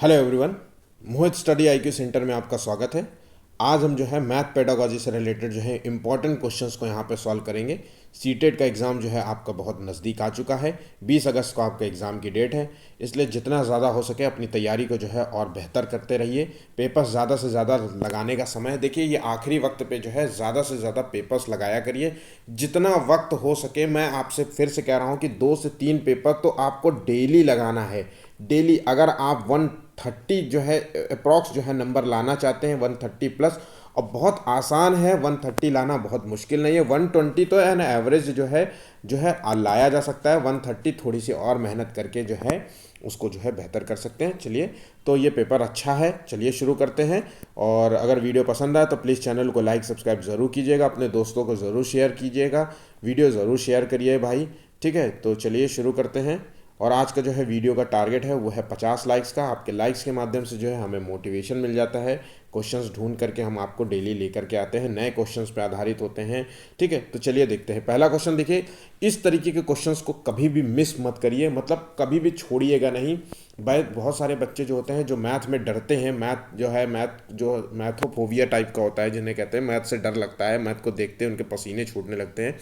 Hello everyone. Mohit study IQ centre में आपका स्वागत है। आज हम जो है मैथ पेडागोजी से रिलेटेड जो है इंपॉर्टेंट क्वेश्चंस को यहाँ पे सॉल्व करेंगे। सीटेट का एग्ज़ाम जो है आपका बहुत नज़दीक आ चुका है। 20 अगस्त को आपका एग्ज़ाम की डेट है, इसलिए जितना ज़्यादा हो सके अपनी तैयारी को जो है और बेहतर करते रहिए। पेपर्स ज़्यादा से ज़्यादा लगाने का समय देखिए, ये आखिरी वक्त पे जो है ज़्यादा से ज़्यादा पेपर्स लगाया करिए जितना वक्त हो सके। मैं आपसे फिर से कह रहा हूँ कि 2 से 3 पेपर तो आपको डेली लगाना है। डेली अगर आप 130 जो है अप्रॉक्स जो है नंबर लाना चाहते हैं, 130 प्लस, और बहुत आसान है 130 लाना, बहुत मुश्किल नहीं है। 120 तो है ना एवरेज जो है लाया जा सकता है। 130 थोड़ी सी और मेहनत करके जो है उसको जो है बेहतर कर सकते हैं। चलिए, तो ये पेपर अच्छा है, चलिए शुरू करते हैं। और अगर वीडियो पसंद आए तो प्लीज़ चैनल को लाइक सब्सक्राइब ज़रूर कीजिएगा, अपने दोस्तों को ज़रूर शेयर कीजिएगा, वीडियो ज़रूर शेयर करिए भाई, ठीक है। तो चलिए शुरू करते हैं। और आज का जो है वीडियो का टारगेट है वो है 50 लाइक्स का। आपके लाइक्स के माध्यम से जो है हमें मोटिवेशन मिल जाता है। क्वेश्चंस ढूंढ करके हम आपको डेली लेकर के आते हैं, नए क्वेश्चंस पे आधारित होते हैं, ठीक है। तो चलिए देखते हैं। पहला क्वेश्चन देखिए, इस तरीके के क्वेश्चंस को कभी भी मिस मत करिए, मतलब कभी भी छोड़िएगा नहीं। बहुत सारे बच्चे जो होते हैं जो मैथ में डरते हैं, मैथ जो मैथोफोबिया टाइप का होता है, जिन्हें कहते हैं मैथ से डर लगता है, मैथ को देखते हैं उनके पसीने छूटने लगते हैं,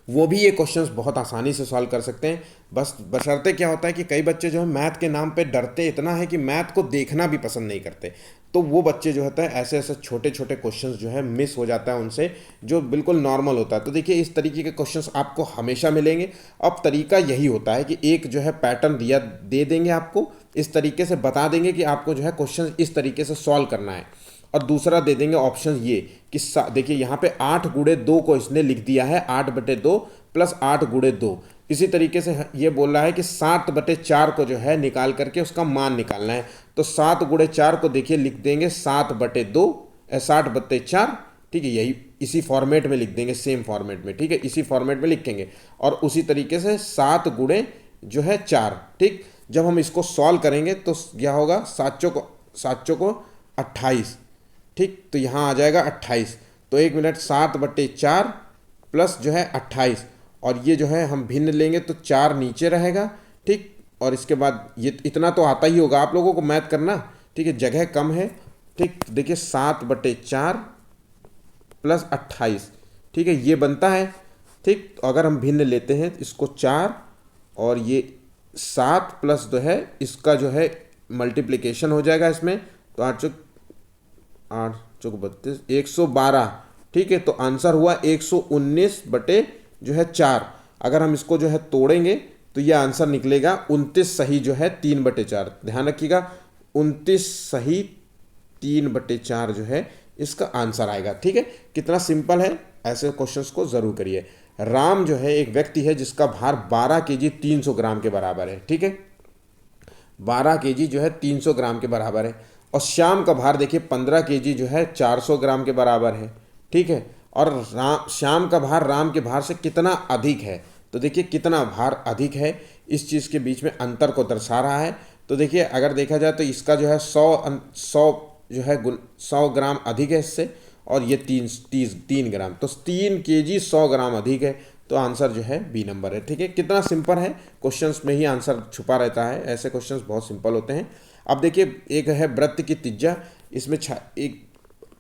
वो भी ये क्वेश्चंस बहुत आसानी से सॉल्व कर सकते हैं। बस बशर्ते क्या होता है कि कई बच्चे जो है मैथ के नाम पे डरते इतना है कि मैथ को देखना भी पसंद नहीं करते। तो वो बच्चे जो होता है ऐसे ऐसे छोटे छोटे क्वेश्चंस जो है मिस हो जाता है उनसे, जो बिल्कुल नॉर्मल होता है। तो देखिए, इस तरीके के क्वेश्चंस आपको हमेशा मिलेंगे। अब तरीका यही होता है कि एक जो है पैटर्न दिया दे देंगे आपको, इस तरीके से बता देंगे कि आपको जो है क्वेश्चन इस तरीके से सॉल्व करना है। और दूसरा दे देंगे ऑप्शन ये कि देखिए यहाँ पे 8 गुणे 2 को इसने लिख दिया है 8/2 प्लस 8 गुणे 2। इसी तरीके से ये बोल रहा है कि 7/4 को जो है निकाल करके उसका मान निकालना है। तो 7 गुणे 4 को देखिए लिख देंगे 7/2 60/4, ठीक है। यही इसी फॉर्मेट में लिख देंगे, सेम फॉर्मेट में, ठीक है, इसी फॉर्मेट में लिखेंगे। और उसी तरीके से 7 गुणे जो है 4, ठीक। जब हम इसको सॉल्व करेंगे तो क्या होगा, 7 को 28, ठीक। तो यहाँ आ जाएगा 28। तो 1 मिनट, 7/4 प्लस जो है 28, और ये जो है हम भिन्न लेंगे तो 4 नीचे रहेगा, ठीक। और इसके बाद ये इतना तो आता ही होगा आप लोगों को मैथ करना, ठीक है, जगह कम है, ठीक। देखिए 7/4 प्लस 28, ठीक है, ये बनता है, ठीक। तो अगर हम भिन्न लेते हैं इसको 4 और ये 7 प्लस जो है इसका जो है मल्टीप्लिकेशन हो जाएगा इसमें, तो 8 चौक 32, 112, ठीक है। तो आंसर हुआ 119/4। अगर हम इसको जो है तोड़ेंगे तो ये आंसर निकलेगा 29 सही जो है 3/4। ध्यान रखिएगा, 29 सही 3/4 जो है इसका आंसर आएगा, ठीक है। कितना सिंपल है, ऐसे क्वेश्चंस को जरूर करिए। राम जो है एक व्यक्ति है जिसका भार 12 केजी 300 ग्राम के बराबर है, ठीक है। 12 केजी जो है 300 ग्राम के बराबर है। और श्याम का भार देखिए 15 केजी जो है 400 ग्राम के बराबर है, ठीक है। और श्याम का भार राम के भार से कितना अधिक है, तो देखिए कितना भार अधिक है, इस चीज़ के बीच में अंतर को दर्शा रहा है। तो देखिए अगर देखा जाए तो इसका जो है 100 जो है 100 ग्राम अधिक है इससे, और ये 3 ग्राम, तो 3 केजी 100 ग्राम अधिक है। तो आंसर जो है बी नंबर है, ठीक है। कितना सिंपल है, क्वेश्चंस में ही आंसर छुपा रहता है, ऐसे क्वेश्चंस बहुत सिंपल होते हैं। अब देखिए, एक है वृत्त की त्रिज्या, इसमें एक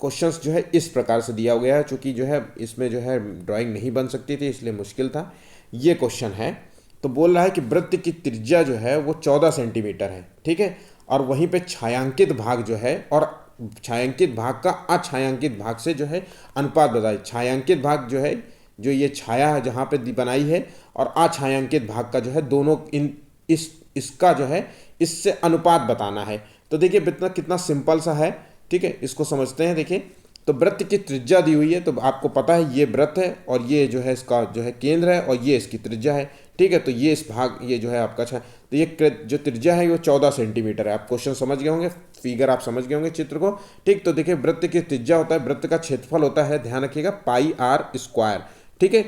क्वेश्चंस जो है इस प्रकार से दिया गया है, चूँकि जो है इसमें जो है ड्राइंग नहीं बन सकती थी इसलिए मुश्किल था। ये क्वेश्चन है, तो बोल रहा है कि वृत्त की त्रिज्या जो है वो 14 सेंटीमीटर है, ठीक है। और वहीं पे छायांकित भाग जो है, और छायांकित भाग का अछायांकित भाग से जो है अनुपात बताइए। छायांकित भाग जो है, जो ये छाया है जहाँ पे बनाई है, और अछायांकित भाग का जो है दोनों इसका जो है इससे अनुपात बताना है। तो देखिए कितना सिंपल सा है, ठीक है। इसको समझते हैं। देखिए, तो वृत्त की त्रिज्या दी हुई है, तो आपको पता है ये वृत्त है और ये जो है इसका जो है केंद्र है और ये इसकी त्रिज्या है, ठीक है। तो ये इस भाग, ये जो है आपका तो ये जो त्रिज्या है वो 14 सेंटीमीटर है। आप क्वेश्चन समझ गए होंगे, फिगर आप समझ गए होंगे, चित्र को, ठीक। तो देखिए वृत्त की त्रिज्या होता है, वृत्त का क्षेत्रफल होता है, ध्यान रखिएगा, πr², ठीक है,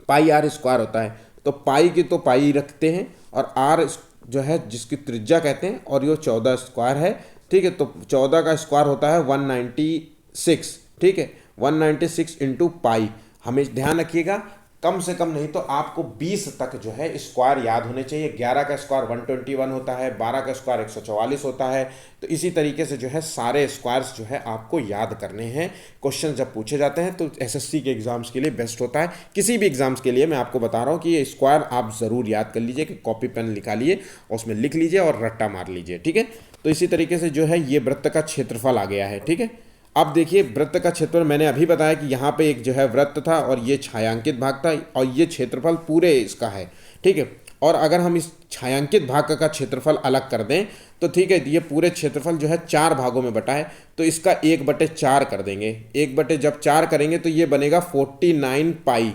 πr² होता है। तो पाई की तो पाई रखते हैं, और आर जो है जिसकी त्रिज्या कहते हैं, और ये 14 स्क्वायर है, ठीक है। तो 14 का स्क्वायर होता है 196, ठीक है, 196 इंटू पाई। हमें ध्यान रखिएगा, कम से कम नहीं तो आपको 20 तक जो है स्क्वायर याद होने चाहिए। 11 का स्क्वायर 121 होता है, 12 का स्क्वायर 144 होता है। तो इसी तरीके से जो है सारे स्क्वायर्स जो है आपको याद करने हैं। क्वेश्चन जब पूछे जाते हैं तो एसएससी के एग्जाम्स के लिए बेस्ट होता है। किसी भी एग्जाम्स के लिए मैं आपको बता रहा हूँ कि ये स्क्वायर आप ज़रूर याद कर लीजिए, कि कॉपी पेन निकालिए और उसमें लिख लीजिए और रट्टा मार लीजिए, ठीक है। तो इसी तरीके से जो है ये वृत्त का क्षेत्रफल आ गया है, ठीक है। अब देखिए वृत्त का क्षेत्रफल मैंने अभी बताया कि यहाँ पे एक जो है वृत्त था और ये छायांकित भाग था और ये क्षेत्रफल पूरे इसका है, ठीक है। और अगर हम इस छायांकित भाग का क्षेत्रफल अलग कर दें तो ठीक है, ये पूरे क्षेत्रफल जो है 4 भागों में बटा है, तो इसका 1/4 कर देंगे। 1/4 करेंगे तो ये बनेगा 49 पाई,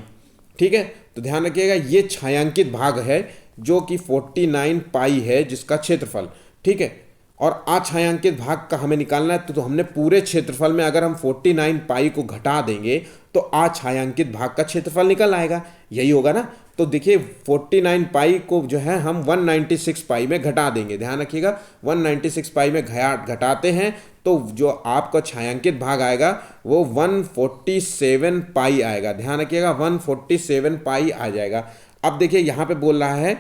ठीक है। तो ध्यान रखिएगा ये छायांकित भाग है जो कि 49 पाई है जिसका क्षेत्रफल, ठीक है। और अछायांकित भाग का हमें निकालना है, तो हमने पूरे क्षेत्रफल में अगर हम 49 पाई को घटा देंगे तो अछायांकित भाग का क्षेत्रफल निकल आएगा, यही होगा ना। तो देखिए 49 पाई को जो है हम 196 पाई में घटा देंगे। ध्यान रखिएगा 196 पाई में घटाते हैं तो जो आपका छायांकित भाग आएगा वो 147 पाई आएगा। ध्यान रखिएगा 147 पाई आ जाएगा। अब देखिए यहाँ पे बोल रहा है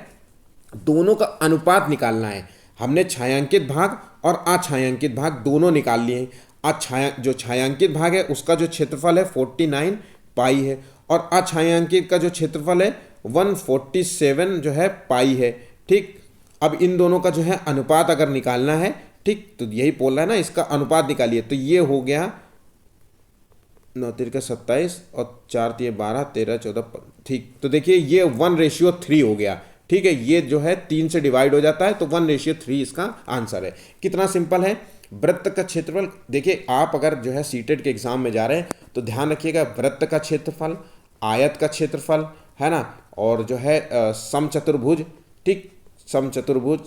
दोनों का अनुपात निकालना है। हमने छायांकित भाग और अछायांकित भाग दोनों निकाल लिए हैं। जो छायांकित भाग है उसका जो क्षेत्रफल है 49 पाई है और अछायांकित का जो क्षेत्रफल है 147 जो है पाई है, ठीक। अब इन दोनों का जो है अनुपात अगर निकालना है, ठीक, तो यही बोल रहा है ना, इसका अनुपात निकालिए। तो ये हो गया 9 तिरका 27 और 4 तिये 12 13 14, ठीक। तो देखिए ये 1:3 हो गया, ठीक है। ये जो है 3 से डिवाइड हो जाता है तो 1:3 इसका आंसर है। कितना सिंपल है। वृत्त का क्षेत्रफल देखिए, आप अगर जो है सीटेट के एग्जाम में जा रहे हैं तो ध्यान रखिएगा वृत्त का क्षेत्रफल, आयत का क्षेत्रफल, है ना, और जो है समचतुर्भुज, ठीक, समचतुर्भुज,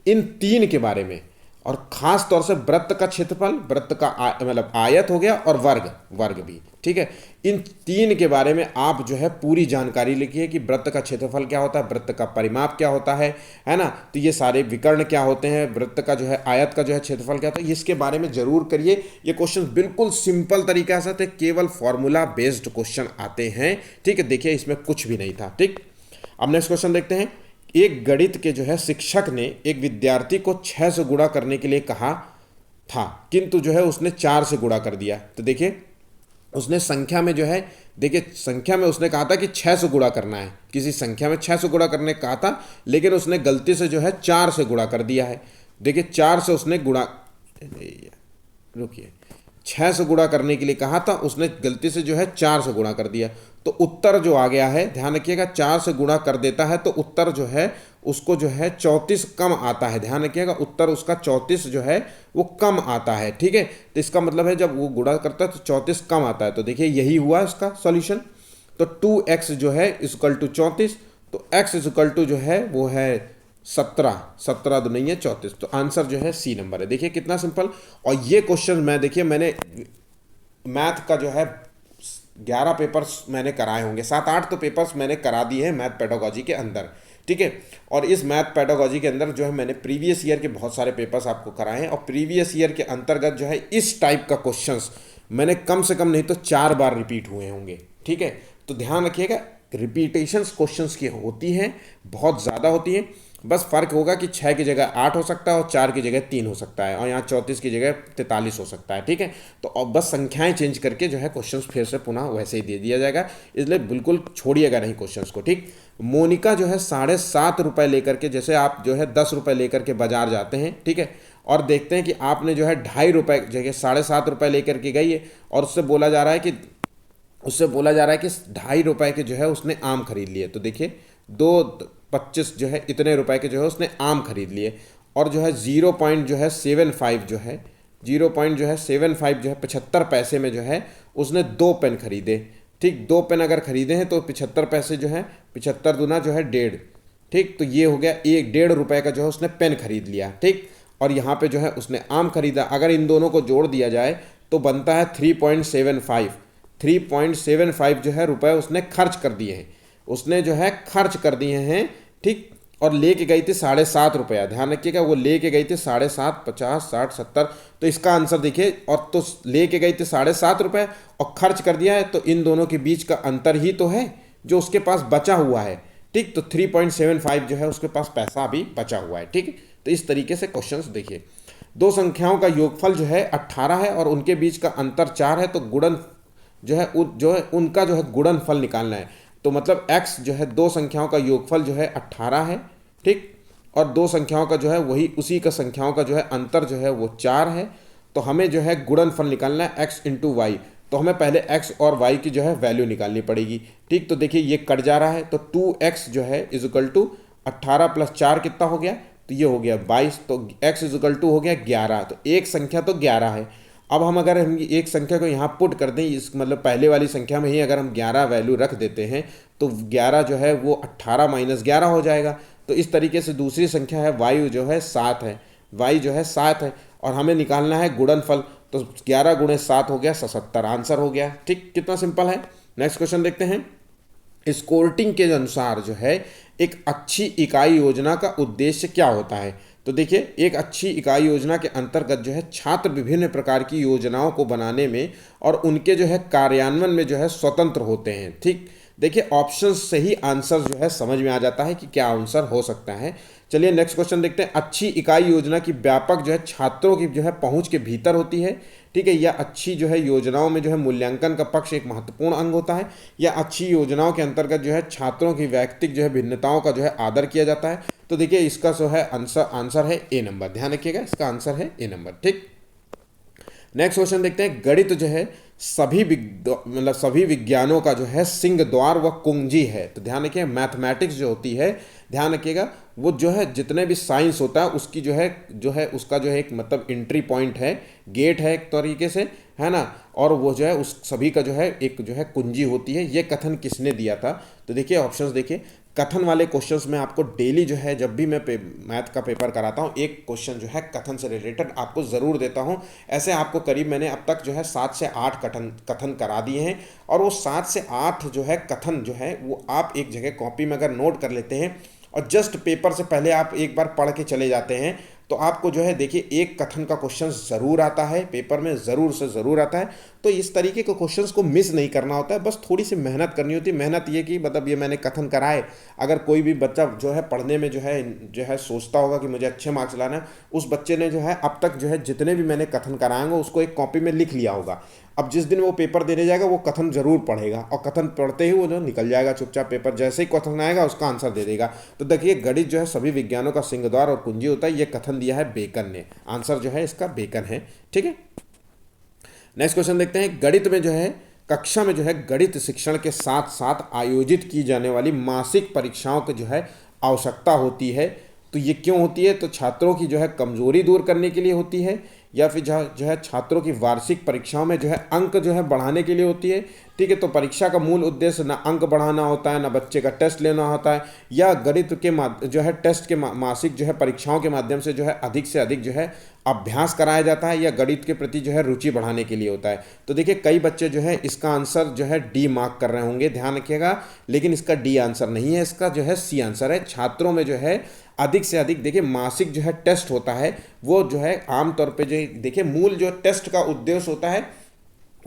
इन 3 के बारे में, और खास तौर से वृत्त का क्षेत्रफल, वृत्त का मतलब आयत हो गया और वर्ग भी, ठीक है। इन 3 के बारे में आप जो है पूरी जानकारी लिखिए कि वृत्त का क्षेत्रफल क्या होता है, वृत्त का परिमाप क्या होता है ना। तो ये सारे विकर्ण क्या होते हैं, वृत्त का जो है आयत का जो है क्षेत्रफल क्या होता है, इसके बारे में जरूर करिए। ये क्वेश्चन बिल्कुल सिंपल तरीके से थे, केवल फॉर्मूला बेस्ड क्वेश्चन आते हैं, ठीक है। देखिए इसमें कुछ भी नहीं था, ठीक। अब नेक्स्ट क्वेश्चन देखते हैं। एक गणित के जो है शिक्षक ने एक विद्यार्थी को 6 से गुणा करने के लिए कहा था, किंतु जो है उसने 4 से गुणा कर दिया। तो देखिए उसने संख्या में जो है, देखिए संख्या में उसने कहा था कि 6 से गुणा करना है, किसी संख्या में 6 से गुणा करने कहा था, लेकिन उसने गलती से जो है 4 से गुणा कर दिया है। देखिए 4 से उसने गुणा, रुकिए, 6 से गुणा करने के लिए कहा था, उसने गलती से जो है 4 से गुणा कर दिया। तो उत्तर जो आ गया है, ध्यान रखिएगा 4 से गुणा कर देता है तो उत्तर जो है उसको जो है 34 कम आता है। ध्यान रखिएगा उत्तर उसका 34 जो है वो कम आता है, ठीक है। तो इसका मतलब है जब वो गुणा करता है तो 34 कम आता है। तो देखिए यही हुआ इसका सॉल्यूशन। तो 2x जो है इक्वल टू 34, तो x इक्वल टू जो है वो है 17 तो नहीं है 34, तो आंसर जो है सी नंबर है। देखिए कितना सिंपल। और ये क्वेश्चन मैंने मैथ का जो है 11 पेपर्स मैंने कराए होंगे, 7-8 तो पेपर्स मैंने करा दिए हैं मैथ पेडागोजी के अंदर, ठीक है। और इस मैथ पेडागोजी के अंदर जो है मैंने प्रीवियस ईयर के बहुत सारे पेपर्स आपको कराए हैं, और प्रीवियस ईयर के अंतर्गत जो है इस टाइप का क्वेश्चंस मैंने कम से कम नहीं तो 4 बार रिपीट हुए होंगे, ठीक है। तो ध्यान रखिएगा रिपीटेशंस क्वेश्चंस की होती हैं, बहुत ज़्यादा होती हैं। बस फ़र्क होगा कि 6 की जगह 8 हो सकता है और 4 की जगह 3 हो सकता है, और यहाँ 34 की जगह 43 हो सकता है, ठीक है। तो अब बस संख्याएं चेंज करके जो है क्वेश्चंस फिर से पुनः वैसे ही दे दिया जाएगा, इसलिए बिल्कुल छोड़िएगा नहीं क्वेश्चंस को, ठीक। मोनिका जो है 7.5 रुपये लेकर के, जैसे आप जो है 10 रुपये लेकर के बाजार जाते हैं, ठीक है, और देखते हैं कि आपने जो है 2.5 रुपये जगह 7.5 रुपये लेकर के गई है, और उससे बोला जा रहा है कि 2.5 रुपये के जो है उसने आम खरीद लिए। तो देखिए 2.25 जो है इतने रुपए के जो है उसने आम खरीद लिए, और जो है 0.75 जो है 0.75 जो है 75 पैसे में जो है उसने 2 पेन खरीदे, ठीक। 2 पेन अगर खरीदे हैं तो 75 पैसे जो है 75 दूना जो है 1.5, ठीक। तो ये हो गया 1.5 रुपये का जो है उसने पेन खरीद लिया, ठीक। और यहाँ पे जो है उसने आम खरीदा। अगर इन दोनों को जोड़ दिया जाए तो बनता है 3.75 जो है रुपए उसने खर्च कर दिए हैं, उसने जो है खर्च कर दिए हैं, ठीक। और लेके गई थी 7.5 रुपया। ध्यान रखिएगा, वो लेके गई थी 7.5, 50, 60, 70। तो इसका आंसर देखिए, और तो लेके गई थी 7.5 रुपये और खर्च कर दिया है, तो इन दोनों के बीच का अंतर ही तो है जो उसके पास बचा हुआ है। ठीक, तो 3.75 जो है उसके पास पैसा अभी बचा हुआ है। ठीक, तो इस तरीके से क्वेश्चंस देखिए। दो संख्याओं का योगफल जो है 18 है और उनके बीच का अंतर 4 है, तो गुणन जो है उनका जो है गुणनफल निकालना है। तो मतलब x जो है दो संख्याओं का योगफल जो है 18 है। ठीक, और दो संख्याओं का जो है वही उसी का संख्याओं का जो है अंतर जो है वो 4 है। तो हमें जो है गुणनफल निकालना है x इंटू वाई। तो हमें पहले x और y की जो है वैल्यू निकालनी पड़ेगी। ठीक, तो देखिए ये कट जा रहा है, तो 2x जो है इज इक्वल टू 18 प्लस 4 कितना हो गया, तो ये हो गया 22। तो x इज इक्वल टू हो गया 11। तो एक संख्या तो 11 है। अब हम अगर हम एक संख्या को यहाँ पुट कर दें, इस मतलब पहले वाली संख्या में ही अगर हम 11 वैल्यू रख देते हैं तो 11 जो है वो 18 माइनस 11 हो जाएगा। तो इस तरीके से दूसरी संख्या है y जो है 7 है, y जो है 7 है और हमें निकालना है गुणनफल। तो 11 गुणे 7 हो गया 77, आंसर हो गया। ठीक, कितना सिंपल है। नेक्स्ट क्वेश्चन देखते हैं। स्कोर्टिंग के अनुसार जो है एक अच्छी इकाई योजना का उद्देश्य क्या होता है। तो देखिए, एक अच्छी इकाई योजना के अंतर्गत जो है छात्र विभिन्न प्रकार की योजनाओं को बनाने में और उनके जो है कार्यान्वयन में जो है स्वतंत्र होते हैं। ठीक, देखिए ऑप्शन से ही आंसर जो है समझ में आ जाता है कि क्या आंसर हो सकता है। चलिए नेक्स्ट क्वेश्चन देखते हैं। अच्छी इकाई योजना की व्यापक जो है छात्रों की जो है पहुंच के भीतर होती है। ठीक है, या अच्छी जो है योजनाओं में जो है मूल्यांकन का पक्ष एक महत्वपूर्ण अंग होता है, या अच्छी योजनाओं के अंतर्गत जो है छात्रों की वैयक्तिक जो है भिन्नताओं का जो है आदर किया जाता है। तो देखिए इसका जो है आंसर है ए नंबर। ध्यान रखिएगा, इसका आंसर है ए नंबर। ठीक, नेक्स्ट क्वेश्चन देखते हैं। गणित जो है सभी विज्ञानों का जो है सिंह द्वार व कुंजी है। तो ध्यान रखिए, मैथमेटिक्स जो होती है, ध्यान रखिएगा, वो जो है जितने भी साइंस होता है उसकी जो है उसका जो है एक मतलब एंट्री पॉइंट है, गेट है एक तरीके से, है ना। और वो जो है उस सभी का जो है एक जो है कुंजी होती है। ये कथन किसने दिया था। तो देखिए ऑप्शंस देखिए। कथन वाले क्वेश्चंस में आपको डेली जो है जब भी मैं मैथ का पेपर कराता हूँ एक क्वेश्चन जो है कथन से रिलेटेड आपको ज़रूर देता हूँ। ऐसे आपको करीब मैंने अब तक जो है 7 से 8 कथन करा दिए हैं। और वो 7 से 8 जो है कथन जो है वो आप एक जगह कॉपी में अगर नोट कर लेते हैं और जस्ट पेपर से पहले आप एक बार पढ़ के चले जाते हैं तो आपको जो है देखिए एक कथन का क्वेश्चन ज़रूर आता है पेपर में, ज़रूर से ज़रूर आता है। तो इस तरीके के क्वेश्चंस को मिस नहीं करना होता है, बस थोड़ी सी मेहनत करनी होती है। मेहनत ये कि मतलब ये मैंने कथन कराए, अगर कोई भी बच्चा जो है पढ़ने में जो है सोचता होगा कि मुझे अच्छे मार्क्स लाना है, उस बच्चे ने जो है अब तक जो है जितने भी मैंने कथन कराएंगे उसको एक कॉपी में लिख लिया होगा। अब जिस दिन वो पेपर देने जाएगा वो कथन जरूर पढ़ेगा और कथन पढ़ते ही वो जो निकल जाएगा चुपचाप पेपर, जैसे ही कथन आएगा उसका आंसर दे देगा। तो देखिए गणित जो है सभी विज्ञानों का सिंहद्वार और कुंजी होता है, ये कथन दिया है बेकन ने। आंसर जो है इसका बेकन है। ठीक है, नेक्स्ट क्वेश्चन देखते हैं। गणित में जो है कक्षा में जो है गणित शिक्षण के साथ साथ आयोजित की जाने वाली मासिक परीक्षाओं की जो है आवश्यकता होती है। तो ये क्यों होती है। तो छात्रों की जो है कमजोरी दूर करने के लिए होती है, या फिर जो है छात्रों की वार्षिक परीक्षाओं में जो है अंक जो है बढ़ाने के लिए होती है। ठीक है, तो परीक्षा का मूल उद्देश्य ना अंक बढ़ाना होता है, ना बच्चे का टेस्ट लेना होता है, या गणित के जो है टेस्ट के मासिक जो है परीक्षाओं के माध्यम से जो है अधिक से अधिक जो है अभ्यास कराया जाता है, या गणित के प्रति जो है रुचि बढ़ाने के लिए होता है। तो देखिए कई बच्चे जो है इसका आंसर जो है डी मार्क कर रहे होंगे, ध्यान रखिएगा, लेकिन इसका डी आंसर नहीं है, इसका जो है सी आंसर है। छात्रों में जो है अधिक से अधिक देखिए मासिक जो है टेस्ट होता है, वो जो है आमतौर पे जो देखिए मूल जो टेस्ट का उद्देश्य होता है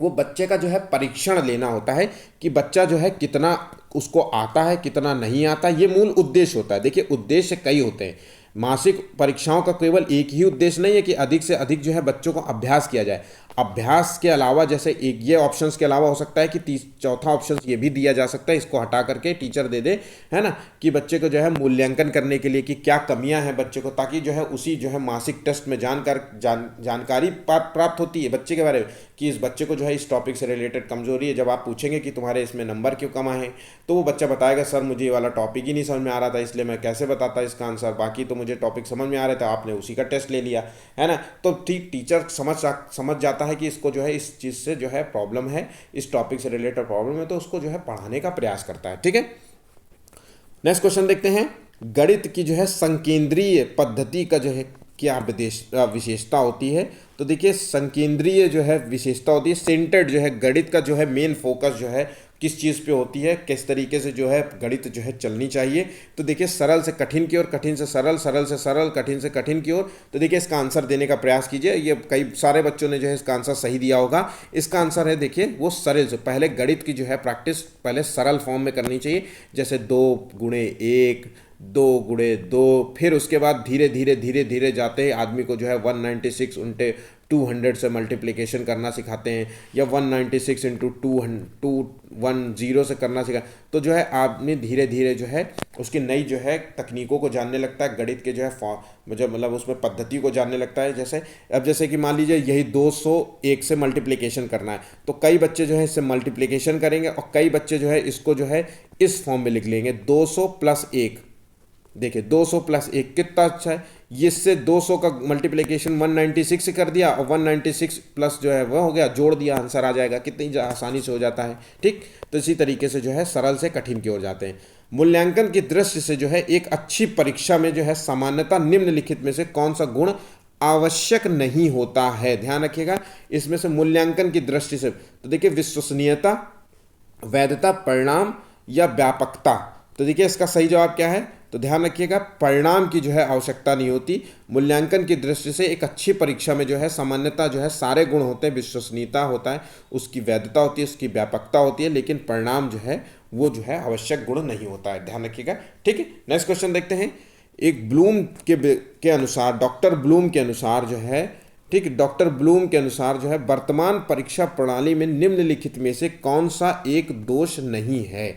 वो बच्चे का जो है परीक्षण लेना होता है कि बच्चा जो है कितना उसको आता है कितना नहीं आता, ये मूल उद्देश्य होता है। देखिए उद्देश्य कई होते हैं, मासिक परीक्षाओं का केवल एक ही उद्देश्य नहीं है कि अधिक से अधिक जो है बच्चों को अभ्यास किया जाए। अभ्यास के अलावा जैसे एक ये ऑप्शंस के अलावा हो सकता है कि चौथा ऑप्शन ये भी दिया जा सकता है, इसको हटा करके टीचर दे दे, है ना, कि बच्चे को जो है मूल्यांकन करने के लिए कि क्या कमियां हैं बच्चे को, ताकि जो है उसी जो है मासिक टेस्ट में जानकारी प्राप्त होती है बच्चे के बारे में कि इस बच्चे को जो है इस टॉपिक से रिलेटेड कमजोरी है। जब आप पूछेंगे कि तुम्हारे इसमें नंबर क्यों कम आए हैं, तो वो बच्चा बताएगा सर मुझे ये वाला टॉपिक ही नहीं समझ में आ रहा था, इसलिए मैं कैसे बताता इसका आंसर, बाकी तो मुझे टॉपिक समझ में आ रहे थे, आपने उसी का टेस्ट ले लिया, है ना। तो ठीक टीचर समझ जाता है कि इसको जो है इस चीज़ से जो है प्रॉब्लम है, इस टॉपिक से रिलेटेड प्रॉब्लम है, तो उसको जो है पढ़ाने का प्रयास करता है। ठीक है, नेक्स्ट क्वेश्चन देखते हैं। गणित की जो है संकेंद्रीय पद्धति का जो है क्या विशेषता होती है। तो देखिए संकेंद्रीय जो है विशेषता होती है, सेंटर्ड जो है गणित का जो है मेन फोकस जो है किस चीज़ पे होती है, किस तरीके से जो है गणित जो है चलनी चाहिए। तो देखिए सरल से कठिन की ओर, कठिन से सरल, सरल से सरल, कठिन से कठिन की ओर। तो देखिए इसका आंसर देने का प्रयास कीजिए। ये कई सारे बच्चों ने जो है इसका आंसर सही दिया होगा। इसका आंसर है देखिए वो सरल से, पहले गणित की जो है प्रैक्टिस पहले सरल फॉर्म में करनी चाहिए, जैसे 2 × 1, 2 × 2, फिर उसके बाद धीरे धीरे धीरे धीरे जाते हैं आदमी को जो है 196 उल्टे 200 से मल्टीप्लिकेशन करना सिखाते हैं, या 196 × 210 से करना सिखा। तो जो है आदमी धीरे धीरे जो है उसकी नई जो है तकनीकों को जानने लगता है, गणित के जो है मतलब उसमें पद्धति को जानने लगता है। जैसे कि मान लीजिए यही 201 से मल्टीप्लिकेशन करना है, तो कई बच्चे जो है इससे मल्टीप्लिकेशन करेंगे और कई बच्चे जो है इसको जो है इस फॉर्म में लिख लेंगे 200 + 1। देखिए 200 + 1 कितना अच्छा है। इससे 200 का मल्टीप्लिकेशन 196 से कर दिया और 196 प्लस जो है वह हो गया, जोड़ दिया, आंसर आ जाएगा। कितनी आसानी से हो जाता है। ठीक, तो इसी तरीके से जो है सरल से कठिन की ओर जाते हैं। मूल्यांकन की दृष्टि से जो है एक अच्छी परीक्षा में जो है सामान्यतः निम्नलिखित में से कौन सा गुण आवश्यक नहीं होता है। ध्यान रखिएगा इसमें से मूल्यांकन की दृष्टि से। तो देखिए विश्वसनीयता, वैधता, परिणाम या व्यापकता। तो देखिए इसका सही जवाब क्या है। तो ध्यान रखिएगा परिणाम की जो है आवश्यकता नहीं होती। मूल्यांकन की दृष्टि से एक अच्छी परीक्षा में जो है सामान्यतः जो है सारे गुण होते हैं। विश्वसनीयता होता है, उसकी वैधता होती है, उसकी व्यापकता होती है, लेकिन परिणाम जो है वो जो है आवश्यक गुण नहीं होता है। ध्यान रखिएगा। ठीक है, नेक्स्ट क्वेश्चन देखते हैं। एक ब्लूम के अनुसार, डॉक्टर ब्लूम के अनुसार जो है, ठीक, डॉक्टर ब्लूम के अनुसार जो है वर्तमान परीक्षा प्रणाली में निम्नलिखित में से कौन सा एक दोष नहीं है।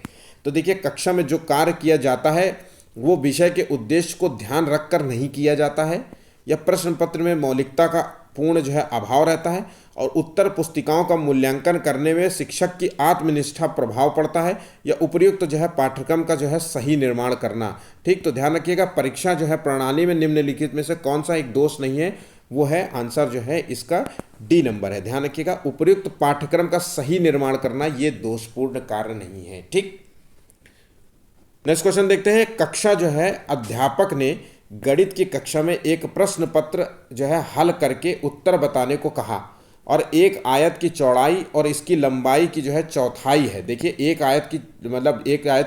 तो देखिए कक्षा में जो कार्य किया जाता है वो विषय के उद्देश्य को ध्यान रखकर नहीं किया जाता है, या प्रश्न पत्र में मौलिकता का पूर्ण जो है अभाव रहता है, और उत्तर पुस्तिकाओं का मूल्यांकन करने में शिक्षक की आत्मनिष्ठा प्रभाव पड़ता है, या उपयुक्त जो है पाठ्यक्रम का जो है सही निर्माण करना। ठीक, तो ध्यान रखिएगा परीक्षा जो है प्रणाली में निम्नलिखित में से कौन सा एक दोष नहीं है, वो है आंसर जो है इसका डी नंबर है। ध्यान रखिएगा उपयुक्त पाठ्यक्रम का सही निर्माण करना ये दोषपूर्ण कार्य नहीं है। ठीक, नेक्स्ट क्वेश्चन देखते हैं। कक्षा जो है अध्यापक ने गणित की कक्षा में एक प्रश्न पत्र जो है हल करके उत्तर बताने को कहा, और एक आयत की चौड़ाई और इसकी लंबाई की जो है चौथाई है। देखिए एक आयत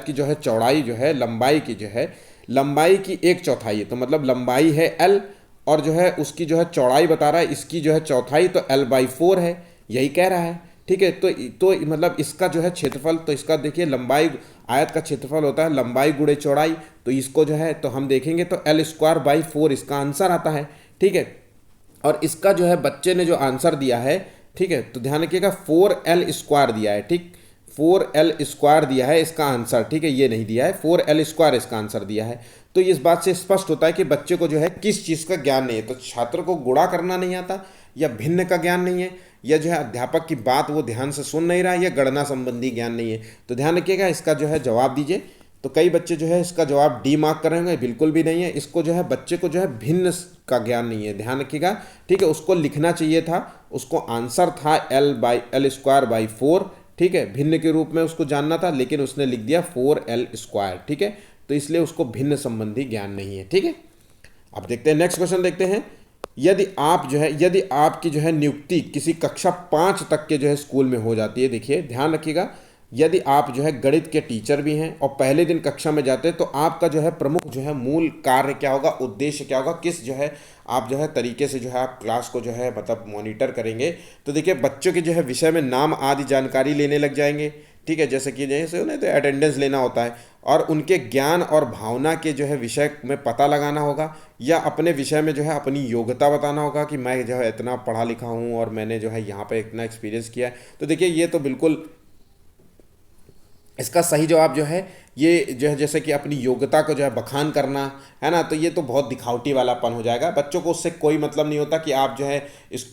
की जो है चौड़ाई जो है लंबाई की जो है लंबाई की 1/4 है। तो मतलब लंबाई है l और जो है उसकी जो है चौड़ाई बता रहा है इसकी जो है चौथाई, तो l/4 है, यही कह रहा है। ठीक है, तो मतलब इसका जो है क्षेत्रफल, तो इसका देखिए लंबाई, आयत का क्षेत्रफल होता है लंबाई गुणे चौड़ाई, तो इसको जो है तो हम देखेंगे तो l²/4 इसका आंसर आता है। ठीक है, और इसका जो है बच्चे ने जो आंसर दिया है, ठीक है, तो ध्यान रखिएगा 4l² दिया है। ठीक, 4l² दिया है इसका आंसर। ठीक है, ये नहीं दिया है, 4l² इसका आंसर दिया है। तो इस बात से स्पष्ट होता है कि बच्चे को जो है किस चीज़ का ज्ञान नहीं है। तो छात्र को गुणा करना नहीं आता, या भिन्न का ज्ञान नहीं है, या जो है अध्यापक की बात वो ध्यान से सुन नहीं रहा है, या गणना संबंधी ज्ञान नहीं है। तो ध्यान रखिएगा इसका जो है जवाब दीजिए। तो कई बच्चे जो है इसका जवाब डी मार्क कर रहे होंगे, बिल्कुल भी नहीं है। इसको जो है बच्चे को जो है भिन्न का ज्ञान नहीं है। ध्यान रखिएगा। ठीक है, उसको लिखना चाहिए था, उसको आंसर था l/4। ठीक है, भिन्न के रूप में उसको जानना था, लेकिन उसने लिख दिया 4l²। ठीक है, तो इसलिए उसको भिन्न संबंधी ज्ञान नहीं है। ठीक है, अब देखते हैं नेक्स्ट क्वेश्चन देखते हैं। यदि आपकी जो है नियुक्ति किसी कक्षा 5 तक के जो है स्कूल में हो जाती है, देखिए ध्यान रखिएगा, यदि आप जो है गणित के टीचर भी हैं और पहले दिन कक्षा में जाते हैं, तो आपका जो है प्रमुख जो है मूल कार्य क्या होगा, उद्देश्य क्या होगा, किस जो है आप जो है तरीके से जो है आप क्लास को जो है मतलब मॉनिटर करेंगे। तो देखिए बच्चों के जो है विषय में नाम आदि जानकारी लेने लग जाएंगे। ठीक है, जैसे उन्हें तो अटेंडेंस लेना होता है, और उनके ज्ञान और भावना के जो है विषय में पता लगाना होगा, या अपने विषय में जो है अपनी योग्यता बताना होगा कि मैं जो है इतना पढ़ा लिखा हूँ और मैंने जो है यहाँ पे इतना एक्सपीरियंस किया है। तो देखिए ये तो बिल्कुल इसका सही जवाब जो है ये जो है जैसे कि अपनी योग्यता को जो है बखान करना है ना, तो ये तो बहुत दिखावटी वालापन हो जाएगा। बच्चों को उससे कोई मतलब नहीं होता कि आप जो है इस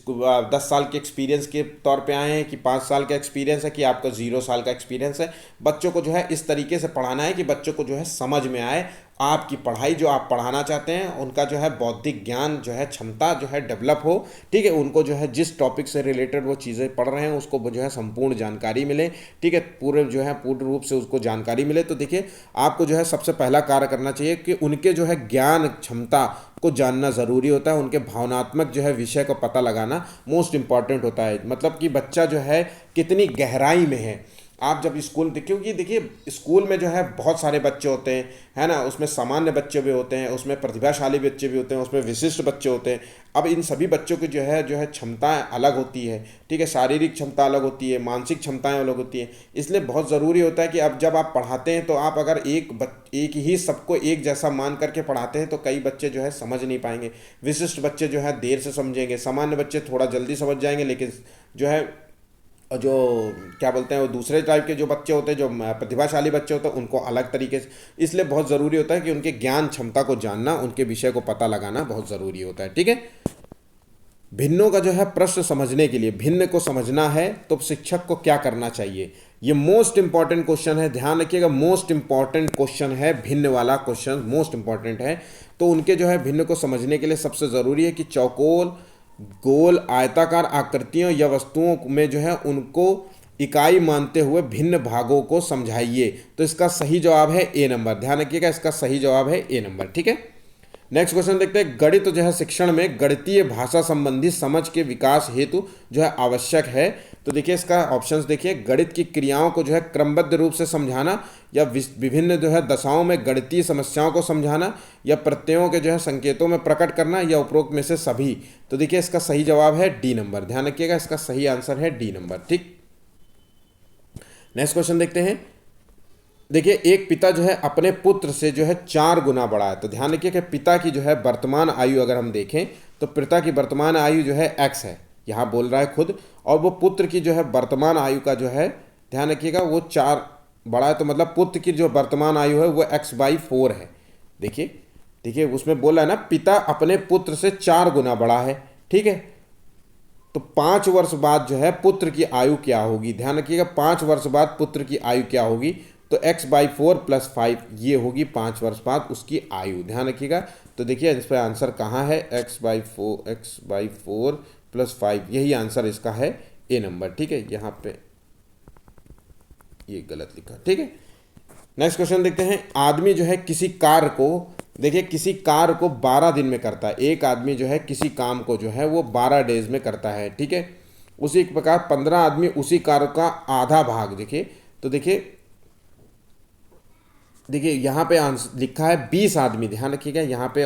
10 साल के एक्सपीरियंस के तौर पे आए हैं, कि 5 साल का एक्सपीरियंस है, कि आपका 0 साल का एक्सपीरियंस है। बच्चों को जो है इस तरीके से पढ़ाना है कि बच्चों को जो है समझ में आए, आपकी पढ़ाई जो आप पढ़ाना चाहते हैं उनका जो है बौद्धिक ज्ञान जो है क्षमता जो है डेवलप हो। ठीक है, उनको जो है जिस टॉपिक से रिलेटेड वो चीज़ें पढ़ रहे हैं उसको जो है संपूर्ण जानकारी मिले। ठीक है, पूर्ण रूप से उसको जानकारी मिले। तो देखिए आपको जो है सबसे पहला कार्य करना चाहिए कि उनके जो है ज्ञान क्षमता को जानना ज़रूरी होता है। उनके भावनात्मक जो है विषय को पता लगाना मोस्ट इम्पॉर्टेंट होता है। मतलब कि बच्चा जो है कितनी गहराई में है, आप जब स्कूल, क्योंकि देखिए स्कूल में जो है बहुत सारे बच्चे होते हैं, है ना, उसमें सामान्य बच्चे भी होते हैं, उसमें प्रतिभाशाली बच्चे भी होते हैं, उसमें विशिष्ट बच्चे होते हैं। अब इन सभी बच्चों की जो है क्षमताएं अलग होती है, ठीक है, शारीरिक क्षमता अलग होती है, मानसिक क्षमताएं अलग होती हैं। इसलिए बहुत ज़रूरी होता है कि अब जब आप पढ़ाते हैं तो आप अगर एक ही सबको एक जैसा मान करके पढ़ाते हैं तो कई बच्चे जो है समझ नहीं पाएंगे। विशिष्ट बच्चे जो है देर से समझेंगे, सामान्य बच्चे थोड़ा जल्दी समझ जाएंगे, लेकिन जो है और जो क्या बोलते हैं वो दूसरे टाइप के जो बच्चे होते हैं, जो प्रतिभाशाली बच्चे होते हैं, उनको अलग तरीके से। इसलिए बहुत ज़रूरी होता है कि उनके ज्ञान क्षमता को जानना, उनके विषय को पता लगाना बहुत ज़रूरी होता है, ठीक है। भिन्नों का जो है प्रश्न समझने के लिए, भिन्न को समझना है तो शिक्षक को क्या करना चाहिए, ये मोस्ट इंपॉर्टेंट क्वेश्चन है, ध्यान रखिएगा। मोस्ट इंपॉर्टेंट क्वेश्चन है, भिन्न वाला क्वेश्चन मोस्ट इंपॉर्टेंट है। तो उनके जो है भिन्न को समझने के लिए सबसे ज़रूरी है कि चौकोर, गोल, आयताकार आकृतियों या वस्तुओं में जो है उनको इकाई मानते हुए भिन्न भागों को समझाइए। तो इसका सही जवाब है ए नंबर, ध्यान रखिएगा, इसका सही जवाब है ए नंबर, ठीक है। नेक्स्ट क्वेश्चन देखते हैं। गणित जो है शिक्षण में गणितीय भाषा संबंधी समझ के विकास हेतु जो है आवश्यक है। तो देखिए इसका ऑप्शंस देखिए, गणित की क्रियाओं को जो है क्रमबद्ध रूप से समझाना, या विभिन्न जो है दशाओं में गणितीय समस्याओं को समझाना, या प्रत्ययों के जो है संकेतों में प्रकट करना, या उपरोक्त में से सभी। तो देखिए इसका सही जवाब है डी नंबर, ध्यान रखिएगा, इसका सही आंसर है डी नंबर, ठीक। नेक्स्ट क्वेश्चन देखते हैं। देखिए एक पिता जो है अपने पुत्र से जो है 4 गुना बड़ा है। तो ध्यान रखिए कि पिता की जो है वर्तमान आयु अगर हम देखें तो पिता की वर्तमान आयु जो है x है, यहाँ बोल रहा है खुद, और वो पुत्र की जो है वर्तमान आयु का जो है, ध्यान रखिएगा, वो 4 बड़ा है। तो मतलब पुत्र की जो वर्तमान आयु है वो x/4 है। देखिए देखिए उसमें बोला है ना, पिता अपने पुत्र से 4 गुना बड़ा है, ठीक है। तो 5 वर्ष बाद जो है पुत्र की आयु क्या होगी, ध्यान रखिएगा, 5 वर्ष बाद पुत्र की आयु क्या होगी। तो x/4 + 5 ये होगी 5 वर्ष बाद उसकी आयु, ध्यान रखिएगा। तो देखिए इस पर आंसर कहाँ है, x/4 + 5, यही आंसर इसका है ए नंबर, ठीक है। यहाँ पे ये गलत लिखा, ठीक है। नेक्स्ट क्वेश्चन देखते हैं। आदमी जो है किसी कार्य को, देखिए किसी कार्य को 12 दिन में करता है। एक आदमी जो है किसी काम को जो है वो 12 डेज में करता है, ठीक है। उसी प्रकार 15 आदमी उसी कार्य का आधा भाग, देखिए तो देखिए यहाँ पे आंसर लिखा है 20 आदमी, ध्यान रखिएगा, यहाँ पे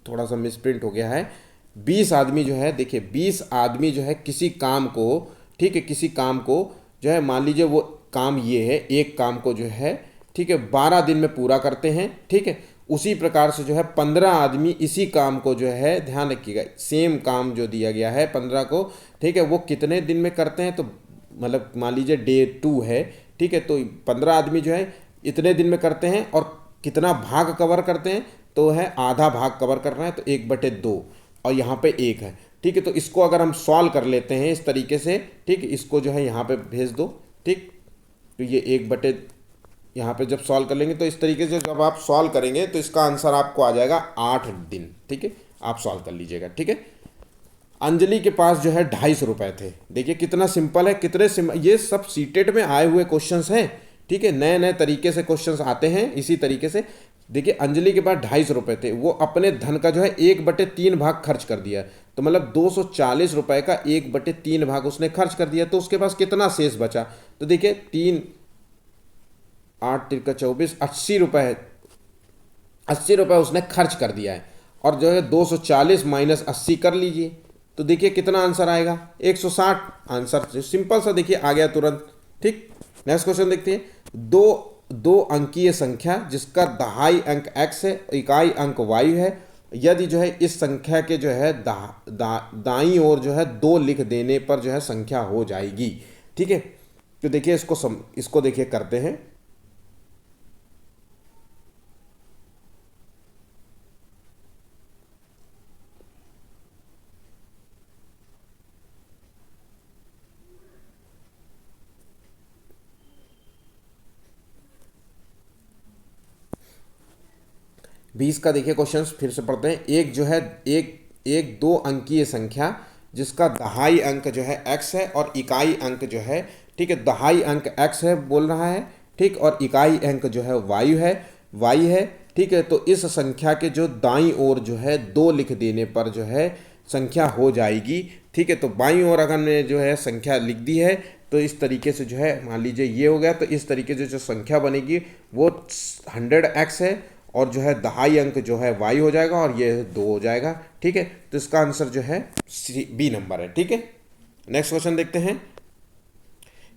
थोड़ा सा मिसप्रिंट हो गया है। 20 आदमी जो है, देखिए 20 आदमी जो है किसी काम को, ठीक है, किसी काम को जो है, मान लीजिए वो काम ये है, एक काम को जो है, ठीक है, 12 दिन में पूरा करते हैं, ठीक है। उसी प्रकार से जो है 15 आदमी इसी काम को जो है, ध्यान रखिएगा, सेम काम जो दिया गया है 15 को, ठीक है, वो कितने दिन में करते हैं। तो मतलब मान लीजिए डे 2 है, ठीक है, तो 15 आदमी जो है इतने दिन में करते हैं, और कितना भाग कवर करते हैं, तो है आधा भाग कवर कर रहे हैं, तो 1/2, और यहाँ पे 1 है, ठीक है। तो इसको अगर हम सॉल्व कर लेते हैं इस तरीके से, ठीक, इसको जो है यहाँ पे भेज दो, ठीक। तो ये 1/, यहाँ पे जब सॉल्व कर लेंगे तो इस तरीके से जब आप सॉल्व करेंगे तो इसका आंसर आपको आ जाएगा 8 दिन, ठीक है। आप सॉल्व कर लीजिएगा, ठीक है। अंजलि के पास जो है 250 रुपये थे। देखिए कितना सिंपल है, ये सब सीटेट में आए हुए क्वेश्चंस हैं, ठीक है। नए नए तरीके से क्वेश्चंस आते हैं इसी तरीके से। देखिए अंजलि के पास 250 रुपये थे, वो अपने धन का जो है 1/3 भाग खर्च कर दिया। तो मतलब 240 रुपये का 1/3 भाग उसने खर्च कर दिया, तो उसके पास कितना शेष बचा। तो देखिए 3 8 3 24, 80 रुपये, 80 रुपये उसने खर्च कर दिया है, और जो है 240 - 80 कर लीजिए, तो देखिए कितना आंसर आएगा, 160। आंसर सिंपल सा देखिए आ गया तुरंत, ठीक। नेक्स्ट क्वेश्चन देखते हैं। दो अंकीय संख्या जिसका दहाई अंक x है, इकाई अंक y है, यदि जो है इस संख्या के जो है दाईं ओर जो है 2 लिख देने पर जो है संख्या हो जाएगी, ठीक है। तो देखिए इसको देखिए करते हैं। बीस का देखिए क्वेश्चन फिर से पढ़ते हैं। एक जो है एक 2 अंकीय संख्या जिसका दहाई अंक जो है x है और इकाई अंक जो है, ठीक है, दहाई अंक x है बोल रहा है, ठीक, और इकाई अंक जो है y है, ठीक है। तो इस संख्या के जो दाईं ओर जो है 2 लिख देने पर जो है संख्या हो जाएगी। ठीक है, तो बाईं ओर अगर मैंने जो है संख्या लिख दी है तो इस तरीके से जो है मान लीजिए ये हो गया, तो इस तरीके से जो संख्या बनेगी वो 100x है और जो है दहाई अंक जो है y हो जाएगा और ये 2 हो जाएगा। ठीक है, तो इसका आंसर जो है बी नंबर है। ठीक है, नेक्स्ट क्वेश्चन देखते हैं।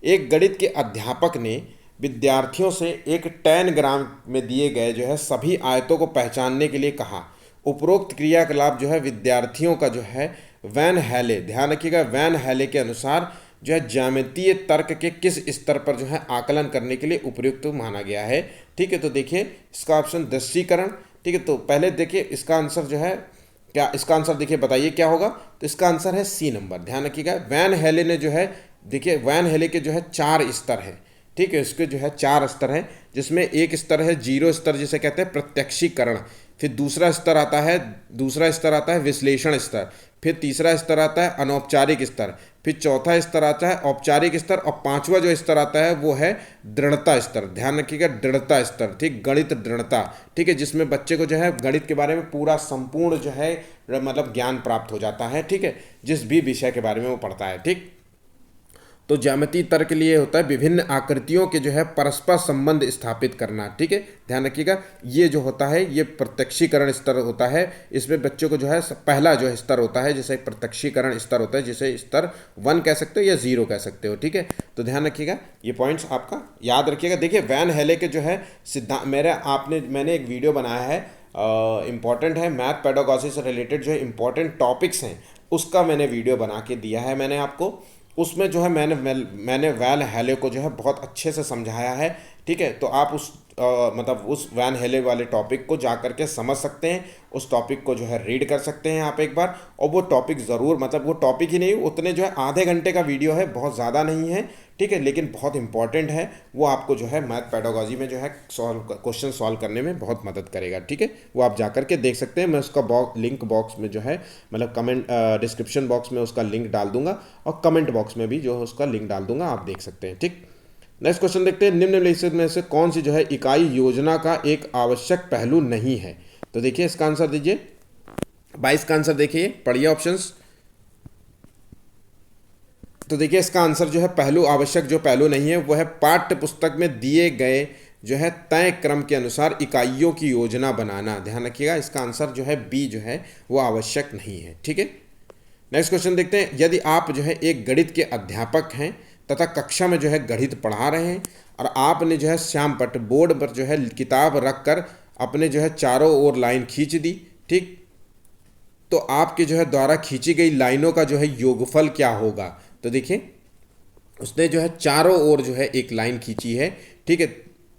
एक गणित के अध्यापक ने विद्यार्थियों से एक टैनग्राम में दिए गए जो है सभी आयतों को पहचानने के लिए कहा। उपरोक्त क्रियाकलाप जो है विद्यार्थियों का जो है वैन हैले, ध्यान रखिएगा, वैन हैले के अनुसार जो है ज्यामितीय तर्क के किस स्तर पर जो है आकलन करने के लिए उपयुक्त माना गया है। ठीक है, तो देखिए इसका ऑप्शन दृश्यीकरण। ठीक है, तो पहले देखिए इसका आंसर जो है क्या, इसका आंसर देखिए बताइए क्या होगा। तो इसका आंसर है सी नंबर। ध्यान रखिएगा, वैन हेले ने जो है, देखिए वैन हेले के जो है 4 स्तर हैं। ठीक है, इसके जो है 4 स्तर हैं, जिसमें एक स्तर है 0 स्तर जिसे कहते हैं प्रत्यक्षीकरण, फिर दूसरा स्तर आता है विश्लेषण स्तर, फिर तीसरा स्तर आता है अनौपचारिक स्तर, फिर चौथा स्तर आता है औपचारिक स्तर और पांचवा जो स्तर आता है वो है दृढ़ता स्तर। ध्यान रखिएगा, दृढ़ता स्तर, ठीक, गणित दृढ़ता। ठीक है, जिसमें बच्चे को जो है गणित के बारे में पूरा संपूर्ण जो है मतलब ज्ञान प्राप्त हो जाता है। ठीक है, जिस भी विषय के बारे में वो पढ़ता है। ठीक, तो ज्यामितीय तर्क के लिए होता है विभिन्न आकृतियों के जो है परस्पर संबंध स्थापित करना। ठीक है, ध्यान रखिएगा, ये जो होता है ये प्रत्यक्षीकरण स्तर होता है। इसमें बच्चों को जो है पहला जो स्तर होता है जिसे प्रत्यक्षीकरण स्तर होता है, जिसे स्तर 1 कह सकते हो या 0 कह सकते हो। ठीक है, तो ध्यान रखिएगा, ये पॉइंट्स आपका याद रखिएगा। देखिए वैन हेले के जो है सिद्धांत मैंने एक वीडियो बनाया है, इम्पॉर्टेंट है, मैथ पेडागॉजी से रिलेटेड जो है इम्पॉर्टेंट टॉपिक्स हैं उसका मैंने वीडियो बना के दिया है मैंने आपको। उसमें जो है मैंने वैन हेले को जो है बहुत अच्छे से समझाया है। ठीक है, तो आप मतलब उस वैन हेले वाले टॉपिक को जा करके समझ सकते हैं, उस टॉपिक को जो है रीड कर सकते हैं आप एक बार। और वो टॉपिक ज़रूर, मतलब वो टॉपिक ही नहीं, उतने जो है आधे घंटे का वीडियो है, बहुत ज़्यादा नहीं है। ठीक है, लेकिन बहुत इंपॉर्टेंट है, वो आपको जो है मैथ पेडागॉजी में जो है क्वेश्चन सॉल्व करने में बहुत मदद करेगा। ठीक है, वो आप जा करके देख सकते हैं। मैं उसका लिंक बॉक्स में जो है मतलब कमेंट डिस्क्रिप्शन बॉक्स में उसका लिंक डाल दूंगा और कमेंट बॉक्स में भी जो है उसका लिंक डाल दूंगा, आप देख सकते हैं। ठीक, नेक्स्ट क्वेश्चन देखते हैं। निम्नलिखित में से कौन सी जो है इकाई योजना का एक आवश्यक पहलू नहीं है। तो देखिए इसका आंसर दीजिए। 22 का आंसर देखिए, पढ़िए ऑप्शंस। तो देखिए इसका आंसर जो है पहलू, आवश्यक जो पहलू नहीं है वो है पाठ्य पुस्तक में दिए गए जो है तय क्रम के अनुसार इकाइयों की योजना बनाना। ध्यान रखिएगा, इसका आंसर जो है बी जो है वो आवश्यक नहीं है। ठीक है, नेक्स्ट क्वेश्चन देखते हैं। यदि आप जो है एक गणित के अध्यापक हैं तथा कक्षा में जो है गणित पढ़ा रहे हैं और आपने जो है श्यामपट्ट बोर्ड पर जो है किताब रख कर अपने जो है चारों ओर लाइन खींच दी। ठीक, तो आपके जो है द्वारा खींची गई लाइनों का जो है योगफल क्या होगा। तो देखिए उसने जो है चारों ओर जो है एक लाइन खींची है, ठीक है,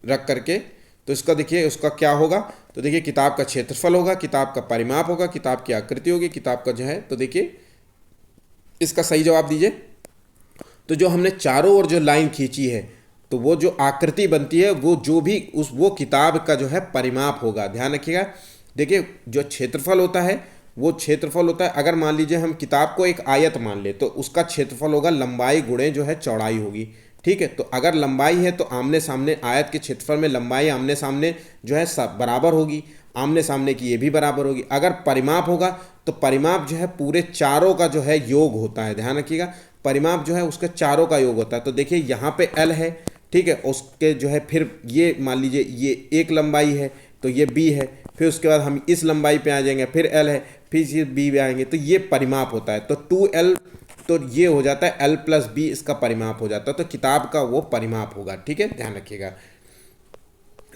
रख करके, तो इसका देखिए उसका क्या होगा। तो देखिए किताब का क्षेत्रफल होगा, किताब का परिमाप होगा, किताब की आकृति होगी, किताब का जो है, तो देखिए इसका सही जवाब दीजिए। तो जो हमने चारों ओर जो लाइन खींची है तो वो जो आकृति बनती है वो जो भी वो किताब का जो है परिमाप होगा। ध्यान रखिएगा, देखिए जो क्षेत्रफल होता है वो क्षेत्रफल होता है, अगर मान लीजिए हम किताब को एक आयत मान ले तो उसका क्षेत्रफल होगा लंबाई गुणे जो है चौड़ाई होगी। ठीक है, तो अगर लंबाई है तो आमने सामने आयत के क्षेत्रफल में लंबाई आमने सामने जो है सब बराबर होगी, आमने सामने की ये भी बराबर होगी। अगर परिमाप होगा तो परिमाप जो है पूरे चारों का जो है योग होता है। ध्यान रखिएगा, परिमाप जो है उसके चारों का योग होता है। तो देखिए यहाँ पे L है, ठीक है, उसके जो है फिर ये मान लीजिए ये एक लंबाई है तो ये B है, फिर उसके बाद हम इस लंबाई पे आ जाएंगे, फिर L है, फिर ये B पे आएंगे, तो ये परिमाप होता है। तो 2L, तो ये हो जाता है L + B, इसका परिमाप हो जाता है, तो किताब का वो परिमाप होगा। ठीक है, ध्यान रखिएगा।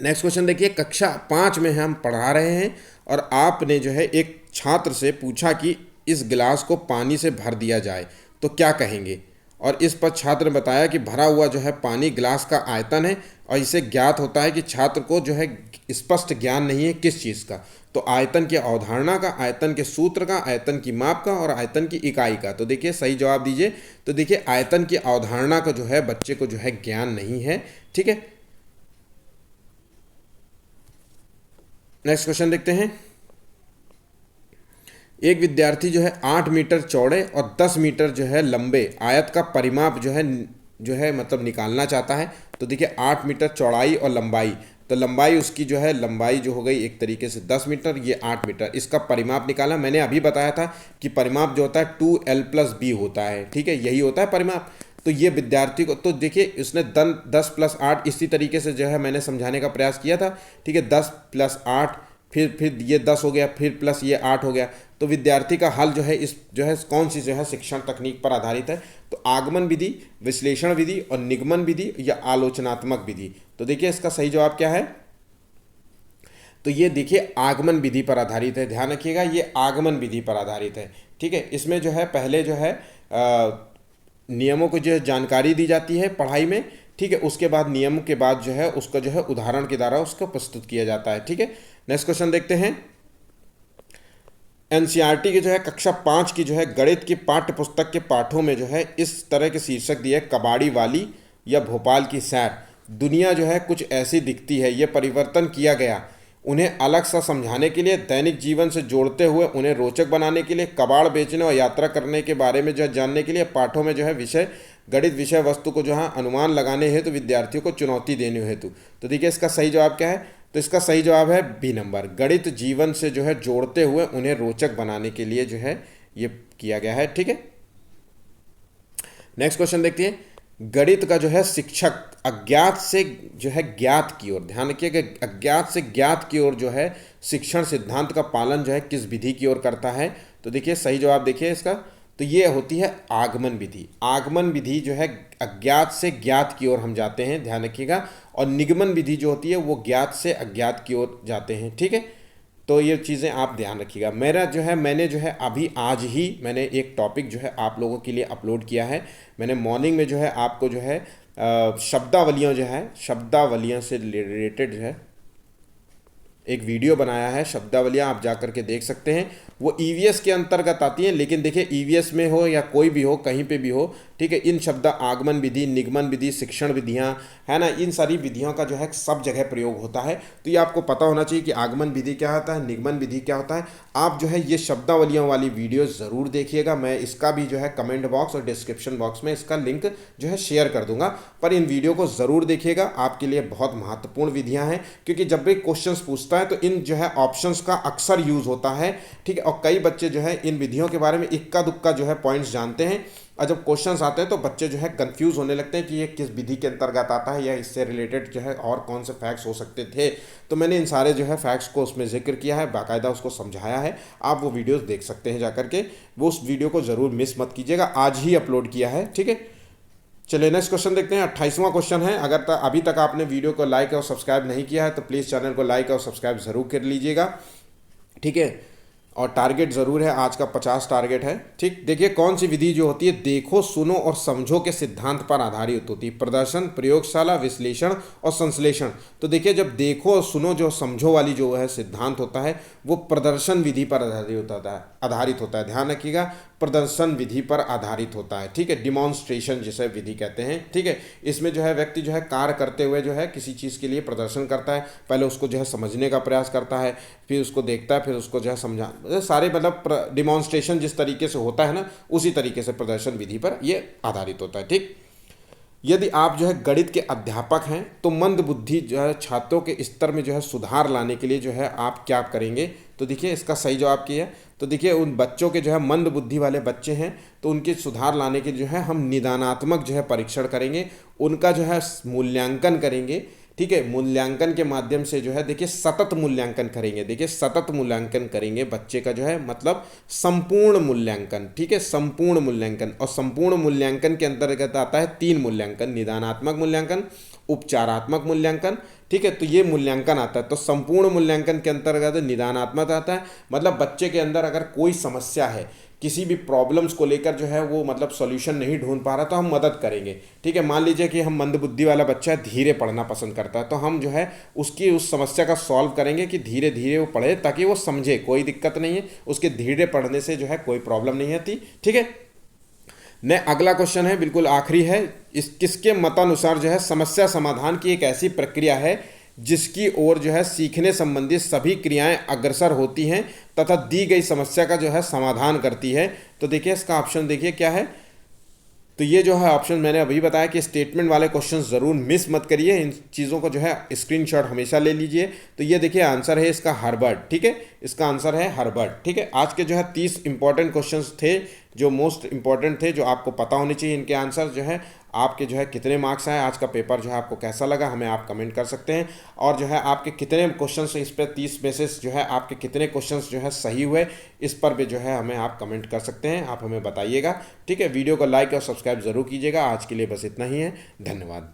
नेक्स्ट क्वेश्चन देखिए, कक्षा 5 में हम पढ़ा रहे हैं और आपने जो है एक छात्र से पूछा कि इस गिलास को पानी से भर दिया जाए तो क्या कहेंगे। और इस पर छात्र ने बताया कि भरा हुआ जो है पानी गिलास का आयतन है और इसे ज्ञात होता है कि छात्र को जो है स्पष्ट ज्ञान नहीं है किस चीज़ का। तो आयतन की अवधारणा का, आयतन के सूत्र का, आयतन की माप का और आयतन की इकाई का। तो देखिए सही जवाब दीजिए। तो देखिए आयतन की अवधारणा का जो है बच्चे को जो है ज्ञान नहीं है। ठीक है, नेक्स्ट क्वेश्चन देखते हैं। एक विद्यार्थी जो है 8 मीटर चौड़े और 10 मीटर जो है लंबे आयत का परिमाप जो है मतलब निकालना चाहता है। तो देखिए 8 मीटर चौड़ाई और लंबाई, तो लंबाई उसकी जो है, लंबाई जो हो गई एक तरीके से 10 मीटर, ये 8 मीटर। इसका परिमाप निकाला, मैंने अभी बताया था कि परिमाप जो होता है 2l+b होता है, ठीक है, यही होता है परिमाप। तो ये विद्यार्थी को, तो देखिए उसने 10 + 8 इसी तरीके से जो है मैंने समझाने का प्रयास किया था, ठीक है, 10 + 8, फिर ये 10 हो गया, फिर प्लस ये 8 हो गया। तो विद्यार्थी का हल जो है इस जो है कौन सी जो है शिक्षण तकनीक पर आधारित है, तो आगमन विधि, विश्लेषण विधि और निगमन विधि या आलोचनात्मक विधि। तो देखिए इसका सही जवाब क्या है, तो ये देखिए आगमन विधि पर आधारित है। ध्यान रखिएगा ये आगमन विधि पर आधारित है, ठीक है। इसमें जो है पहले जो है नियमों को जो है जानकारी दी जाती है पढ़ाई में, ठीक है, उसके बाद नियम के बाद जो है उसका जो है उदाहरण के द्वारा उसको प्रस्तुत किया जाता है, ठीक है। नेक्स्ट क्वेश्चन देखते हैं। एनसीईआरटी की जो है कक्षा 5 की जो है गणित की पाठ्य पुस्तक के पाठों में जो है इस तरह के शीर्षक दिए, कबाड़ी वाली या भोपाल की सैर। दुनिया जो है कुछ ऐसी दिखती है, ये परिवर्तन किया गया उन्हें अलग सा समझाने के लिए, दैनिक जीवन से जोड़ते हुए उन्हें रोचक बनाने के लिए, कबाड़ बेचने और यात्रा करने के बारे में जो है जानने के लिए, पाठों में जो है विषय गणित विषय वस्तु को जो है अनुमान लगाने हेतु विद्यार्थियों को चुनौती देने हेतु। तो देखिए इसका सही जवाब क्या है, तो इसका सही जवाब है बी नंबर, गणित जीवन से जो है जोड़ते हुए उन्हें रोचक बनाने के लिए जो है ये किया गया है, ठीक है। नेक्स्ट क्वेश्चन देखते हैं। गणित का जो है शिक्षक अज्ञात से जो है ज्ञात की ओर, ध्यान रखिएगा अज्ञात से ज्ञात की ओर जो है शिक्षण सिद्धांत का पालन जो है किस विधि की ओर करता है। तो देखिए सही जवाब देखिए इसका, तो ये होती है आगमन विधि। आगमन विधि जो है अज्ञात से ज्ञात की ओर हम जाते हैं, ध्यान रखिएगा। और निगमन विधि जो होती है वो ज्ञात से अज्ञात की ओर जाते हैं, ठीक है। तो ये चीज़ें आप ध्यान रखिएगा। मेरा जो है मैंने जो है अभी आज ही मैंने एक टॉपिक जो है आप लोगों के लिए अपलोड किया है। मैंने मॉर्निंग में जो है आपको जो है शब्दावलियाँ जो है शब्दावलियाँ से रिलेटेड जो है एक वीडियो बनाया है। शब्दावलियाँ आप जा करके देख सकते हैं, वो ईवीएस के अंतर्गत आती हैं। लेकिन देखिए ईवीएस में हो या कोई भी हो, कहीं पे भी हो, ठीक है, इन शब्द आगमन विधि, निगमन विधि, शिक्षण विधियाँ है ना, इन सारी विधियों का जो है सब जगह प्रयोग होता है। तो ये आपको पता होना चाहिए कि आगमन विधि क्या होता है, निगमन विधि क्या होता है। आप जो है ये शब्दावलियों वाली वीडियो ज़रूर देखिएगा। मैं इसका भी जो है कमेंट बॉक्स और डिस्क्रिप्शन बॉक्स में इसका लिंक जो है शेयर कर दूंगा, पर इन वीडियो को ज़रूर देखिएगा। आपके लिए बहुत महत्वपूर्ण विधियाँ हैं, क्योंकि जब भी क्वेश्चन पूछता है तो इन जो है ऑप्शंस का अक्सर यूज़ होता है, ठीक है। और कई बच्चे जो है इन विधियों के बारे में इक्का दुक्का जो है पॉइंट्स जानते हैं, और जब क्वेश्चंस आते हैं तो बच्चे जो है कंफ्यूज होने लगते हैं कि ये किस विधि के अंतर्गत आता है या इससे रिलेटेड जो है और कौन से फैक्ट्स हो सकते थे। तो मैंने इन सारे जो है फैक्ट्स को उसमें जिक्र किया है, बाकायदा उसको समझाया है। आप वो वीडियोस देख सकते हैं जाकर के, वो उस वीडियो को ज़रूर मिस मत कीजिएगा, आज ही अपलोड किया है, ठीक है। चलिए नेक्स्ट क्वेश्चन देखते हैं। 28वां क्वेश्चन है। अगर अभी तक आपने वीडियो को लाइक और सब्सक्राइब नहीं किया है तो प्लीज़ चैनल को लाइक और सब्सक्राइब ज़रूर कर लीजिएगा, ठीक है। और टारगेट ज़रूर है, आज का 50 टारगेट है, ठीक। देखिए कौन सी विधि जो होती है देखो, सुनो और समझो के सिद्धांत पर आधारित होती है। प्रदर्शन, प्रयोगशाला, विश्लेषण और संश्लेषण। तो देखिए जब देखो और सुनो जो समझो वाली जो है सिद्धांत होता है वो प्रदर्शन विधि पर आधारित होता है। ध्यान रखिएगा, प्रदर्शन विधि पर आधारित होता है, ठीक है। डिमॉन्स्ट्रेशन जिसे विधि कहते हैं, ठीक है। इसमें जो है व्यक्ति जो है कार्य करते हुए जो है किसी चीज़ के लिए प्रदर्शन करता है। पहले उसको जो है समझने का प्रयास करता है, फिर उसको देखता है, फिर उसको जो है समझा, सारे मतलब डिमॉन्स्ट्रेशन जिस तरीके से होता है ना, उसी तरीके से प्रदर्शन विधि पर ये आधारित होता है, ठीक। यदि आप जो है गणित के अध्यापक हैं तो मंद बुद्धि जो है छात्रों के स्तर में जो है सुधार लाने के लिए जो है आप क्या करेंगे। तो देखिए इसका सही जवाब क्या है, तो देखिए उन बच्चों के जो है मंद बुद्धि वाले बच्चे हैं तो उनके सुधार लाने के जो है हम निदानात्मक जो है परीक्षण करेंगे, उनका जो है मूल्यांकन करेंगे, ठीक है। मूल्यांकन के माध्यम से जो है देखिए सतत मूल्यांकन करेंगे। देखिए सतत मूल्यांकन करेंगे बच्चे का जो है मतलब संपूर्ण मूल्यांकन, ठीक है, संपूर्ण मूल्यांकन। और संपूर्ण मूल्यांकन के अंतर्गत आता है 3 मूल्यांकन, निदानात्मक मूल्यांकन, उपचारात्मक मूल्यांकन, ठीक है। तो ये मूल्यांकन आता है। तो संपूर्ण मूल्यांकन के अंतर्गत निदानात्मक आता है, मतलब बच्चे के अंदर अगर कोई समस्या है, किसी भी प्रॉब्लम्स को लेकर जो है वो मतलब सॉल्यूशन नहीं ढूंढ पा रहा तो हम मदद करेंगे, ठीक है। मान लीजिए कि हम मंदबुद्धि वाला बच्चा धीरे पढ़ना पसंद करता है, तो हम जो है उसकी उस समस्या का सॉल्व करेंगे कि धीरे धीरे वो पढ़े ताकि वो समझे, कोई दिक्कत नहीं है, उसके धीरे पढ़ने से जो है कोई प्रॉब्लम नहीं आती, ठीक है। ने अगला क्वेश्चन है, बिल्कुल आखिरी है। इस किसके मतानुसार जो है समस्या समाधान की एक ऐसी प्रक्रिया है जिसकी ओर जो है सीखने संबंधित सभी क्रियाएं अग्रसर होती हैं तथा दी गई समस्या का जो है समाधान करती है। तो देखिए इसका ऑप्शन देखिए क्या है, तो ये जो है ऑप्शन मैंने अभी बताया कि स्टेटमेंट वाले क्वेश्चन ज़रूर मिस मत करिए, इन चीज़ों को जो है स्क्रीनशॉट हमेशा ले लीजिए। तो ये देखिए आंसर है इसका हर्बर्ट, ठीक है, इसका आंसर है हर्बर्ट, ठीक है। आज के जो है 30 इंपॉर्टेंट क्वेश्चंस थे जो मोस्ट इंपॉर्टेंट थे, जो आपको पता होने चाहिए, इनके आंसर जो है आपके जो है कितने मार्क्स आए, आज का पेपर जो है आपको कैसा लगा, हमें आप कमेंट कर सकते हैं। और जो है आपके कितने क्वेश्चंस इस पर 30 में से जो है आपके कितने क्वेश्चंस जो है सही हुए, इस पर भी जो है हमें आप कमेंट कर सकते हैं, आप हमें बताइएगा, ठीक है। वीडियो को लाइक और सब्सक्राइब ज़रूर कीजिएगा। आज के लिए बस इतना ही है, धन्यवाद।